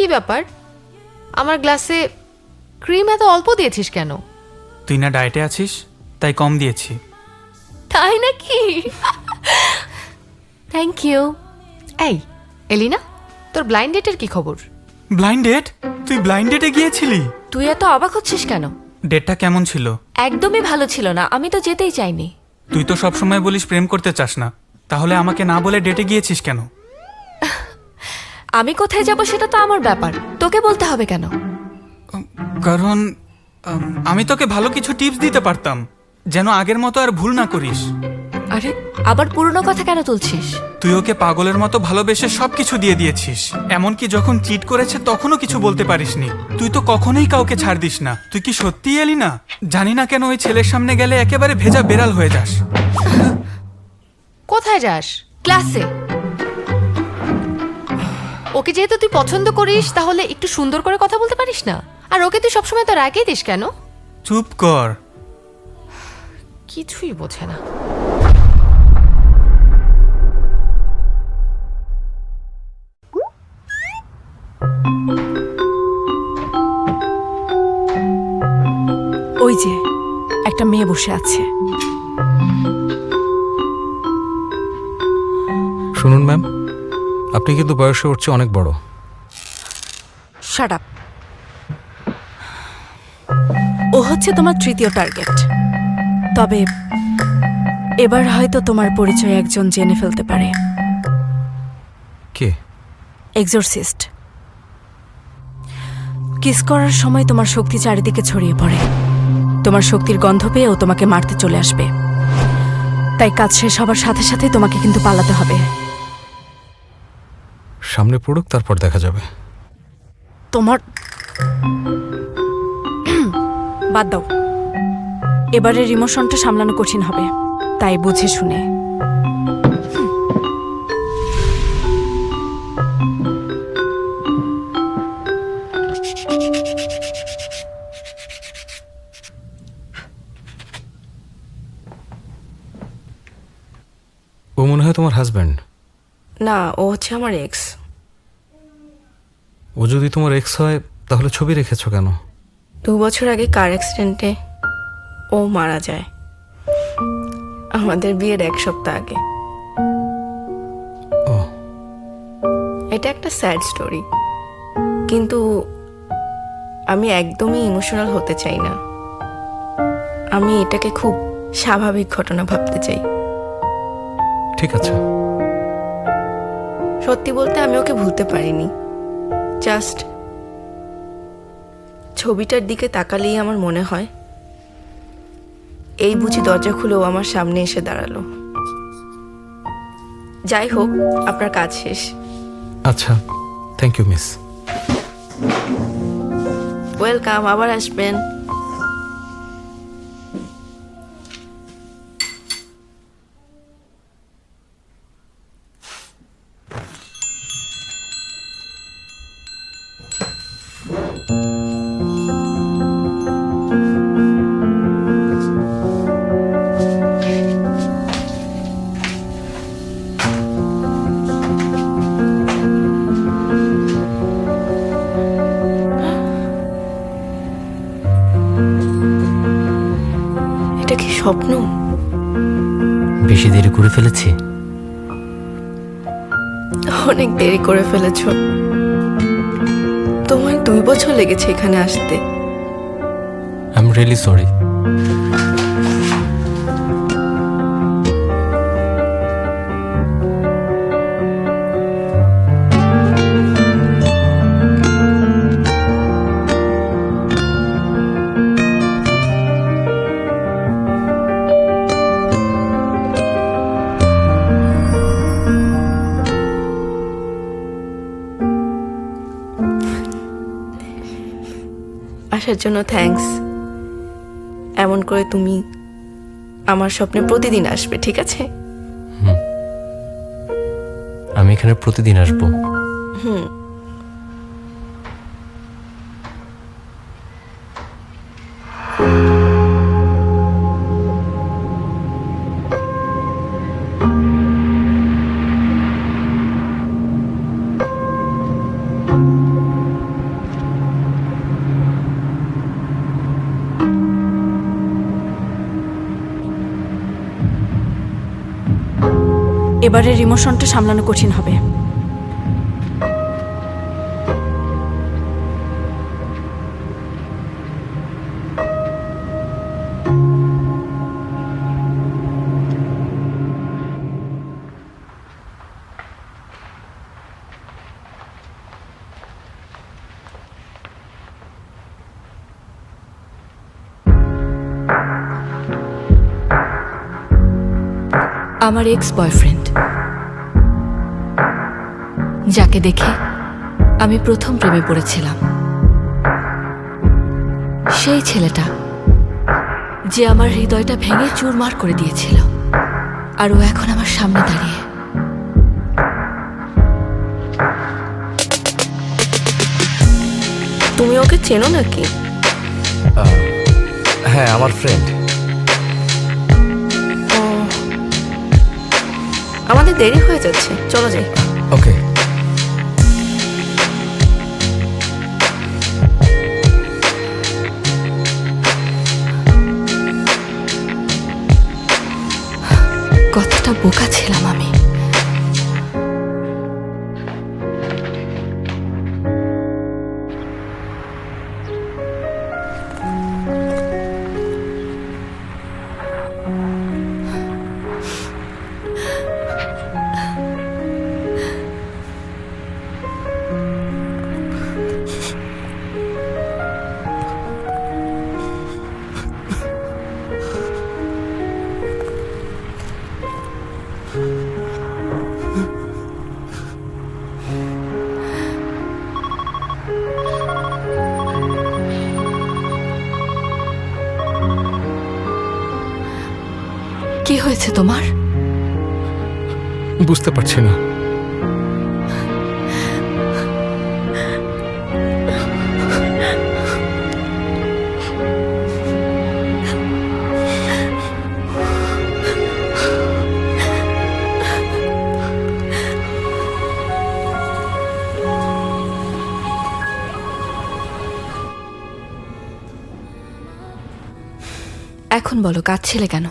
কি ব্যাপার, আমার গ্লাসে ক্রিম এত অল্প দিয়েছিস কেন? তুই না ডায়েটে আছিস, তাই কম দিয়েছি। তাই নাকি? Thank you. এই এলিনা, তোর ব্লাইন্ড ডেটের কি খবর? Blind date? তুই ব্লাইন্ড ডেটে গিয়েছিলি? তুই এত অবাক হচ্ছিস কেন? ডেটটা কেমন ছিল? একদমই ভালো ছিল না, আমি তো যেতেই চাইনি। তুই তো সবসময় বলিস প্রেম করতে চাস না, তাহলে আমাকে না বলে ডেটে গিয়েছিস কেন? আমি কোথায় যাব সেটা তো আমার ব্যাপার, তোকে বলতে হবে কেন? কারণ আমি তোকে ভালো কিছু টিপস দিতে পারতাম, যেন আগের মতো আর ভুল না করিস। আরে আবার পুরনো কথা কেন তুলছিস? তুই ওকে পাগলের মতো ভালোবেসে সবকিছু দিয়ে দিয়েছিস, এমনকি যখন চিট করেছে তখনও কিছু বলতে পারিসনি। তুই তো কখনোই কাউকে ছাড় দিস না। তুই কি সত্যিই এলি না? জানি না কেন ওই ছেলের সামনে গেলে একেবারে ভেজা বেড়াল হয়ে যাস। কোথায় যাস? ক্লাসে। ওকে যেহেতু তুই পছন্দ করিস, তাহলে একটু সুন্দর করে কথা বলতে পারিস না? আর ওকে তুই সবসময় তো রাগেই দিস কেন? চুপ কর। কিছুই বোঝে না। ওই যে একটা মেয়ে বসে আছে। শুনুন ম্যাম, আপনি কিন্তু বয়সে উঠছে অনেক বড়। Shut up. ও হচ্ছে তোমার তৃতীয় টার্গেট। তবে এবার হয়তো তোমার পরিচয় একজন জেনে ফেলতে পারে। কে? এক্সোরসিস্ট। কিস করার সময় তোমার শক্তি চারিদিকে ছড়িয়ে পড়ে। তোমার শক্তির গন্ধ পেয়ে ও তোমাকে মারতে চলে আসবে। তাই কাজ শেষ হবার সাথে সাথে তোমাকে কিন্তু পালাতে হবে। সামনে পড়ুক, তারপর দেখা যাবে। তোমার বাদ দাও, এবারের ইমোশনটা সামলানো কঠিন হবে, তাই বুঝে শুনে। ও মনে হয় তোমার হাজব্যান্ড। না, ও হচ্ছে আমার এক্স। ও যদি তোমার এক্স হয় তাহলে ছবি রেখেছো কেন? 2 বছর আগে কার অ্যাক্সিডেন্টে ও মারা যায়, আমাদের বিয়ের 1 সপ্তাহ আগে। ও, এটা একটা স্যাড স্টোরি, কিন্তু আমি একদমই ইমোশনাল হতে চাই না। আমি এটাকে খুব স্বাভাবিক ঘটনা ভাবতে চাই। ঠিক আছে। সত্যি বলতে আমি ওকে ভুলতে পারিনি। জাস্ট ছবিটার দিকে তাকালেই আমার মনে হয় এই বুঝি দরজা খুলেও আমার সামনে এসে দাঁড়ালো। যাই হোক, আপনার কাজ শেষ। আচ্ছা, থ্যাংক ইউ মিস। ওয়েলকাম, আবার আসবেন। এটা কি স্বপ্ন? বেশি দেরি করে ফেলেছি? অনেক দেরি করে ফেলেছ। তোমার 2 বছর লেগেছে এখানে আসতে। I am really sorry. আসার জন্য থ্যাঙ্কস। এমন করে তুমি আমার স্বপ্নে প্রতিদিন আসবে, ঠিক আছে? আমি এখানে প্রতিদিন আসবো। এবারের ইমোশনটা সামলানো কঠিন হবে। আমার এক্স বয়ফ্রেন্ড, যাকে দেখে আমি প্রথম প্রেমে পড়েছিলাম, সেই ছেলেটা যে আমার হৃদয়টা ভেঙে চুরমার করে দিয়েছিল, আর ও এখন আমার সামনে দাঁড়িয়ে। তুমি ওকে চেনো নাকি? হ্যাঁ, আমার ফ্রেন্ড। আমাদের দেরি হয়ে যাচ্ছে, চলো যাই। ওকে। কতটা বোকা ছিলাম আমি। কি হয়েছে তোমার? বুঝতে পারছি না। এখন বলো, কাঁদছিলে কেন?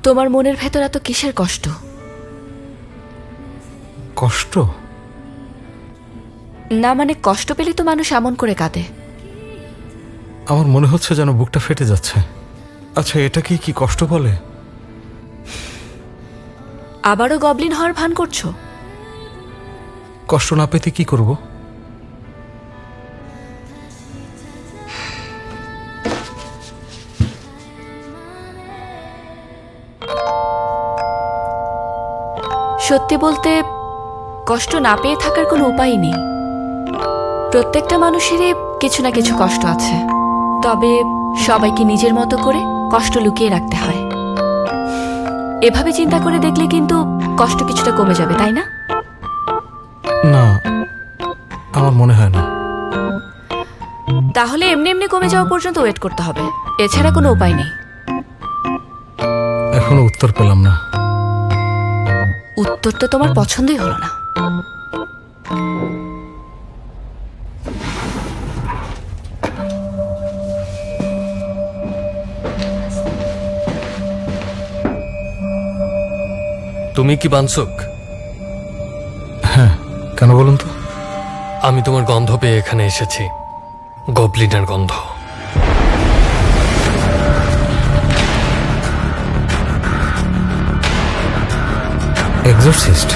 তোমার মনের ভেতর এত কিসের কষ্ট? কষ্ট? না মানে কষ্ট পেলে তো মানুষ এমন করে কাঁদে। আমার মনে হচ্ছে যেন বুকটা ফেটে যাচ্ছে। আচ্ছা, এটাকে কি কষ্ট বলে? আবারও গবলিন হওয়ার ভান করছো? কষ্ট না পেতে কি করব? সত্যি বলতে কষ্ট না পেয়ে থাকার কোনো উপায় নেই। প্রত্যেকটা মানুষেরই কিছু না কিছু কষ্ট আছে, তবে সবাইকে নিজের মতো করে কষ্ট লুকিয়ে রাখতে হয়। এভাবে চিন্তা করে দেখলে কিন্তু কষ্ট কিছুটা কমে যাবে, তাই না? না, আমার মনে হয় না। তাহলে এমনি এমনি কমে যাওয়া পর্যন্ত ওয়েট করতে হবে, এছাড়া কোনো উপায় নেই। এখনো উত্তর পেলাম না। উত্তর তো তোমার পছন্দই হলো না। তুমি কি বানসুক? হ্যাঁ, কেন বলুন তো? আমি তোমার গন্ধ পেয়ে এখানে এসেছি, গবলিনের গন্ধ। এক্সোরসিস্ট?